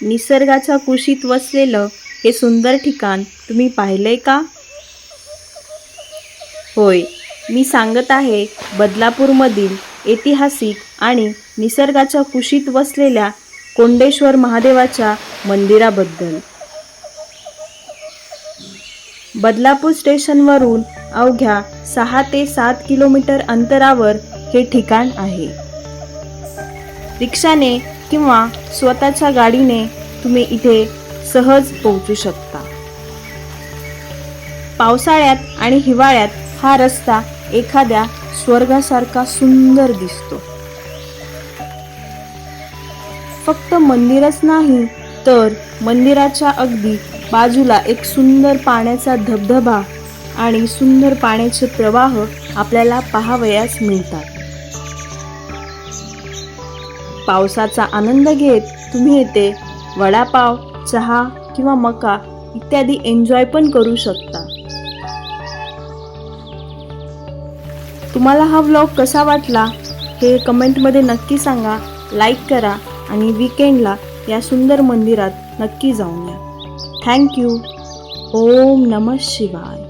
निसर्गाच्या कुशीत वसलेलं हे सुंदर ठिकाण तुम्ही पाहिलंय का? होय, मी सांगत आहे बदलापूरमधील ऐतिहासिक आणि निसर्गाच्या कुशीत वसलेल्या कोंडेश्वर महादेवाच्या मंदिराबद्दल. बदलापूर स्टेशनवरून अवघ्या 6 ते 7 किलोमीटर अंतरावर हे ठिकाण आहे. रिक्षाने किंवा स्वतःच्या गाडीने तुम्ही इथे सहज पोहोचू शकता. पावसाळ्यात आणि हिवाळ्यात हा रस्ता एखाद्या स्वर्गासारखा सुंदर दिसतो. फक्त मंदिरच नाही तर मंदिराच्या अगदी बाजूला एक सुंदर पाण्याचा धबधबा आणि सुंदर पाण्याचे प्रवाह आपल्याला पाहावयास मिळतात. पावसाचा आनंद घेत तुम्ही येथे वडापाव, चहा किंवा मका इत्यादी एन्जॉय पण करू शकता. तुम्हाला हा व्लॉग कसा वाटला हे कमेंटमध्ये नक्की सांगा. लाईक करा आणि वीकेंडला या सुंदर मंदिरात नक्की जाऊन या. थँक्यू. ओम नमः शिवाय.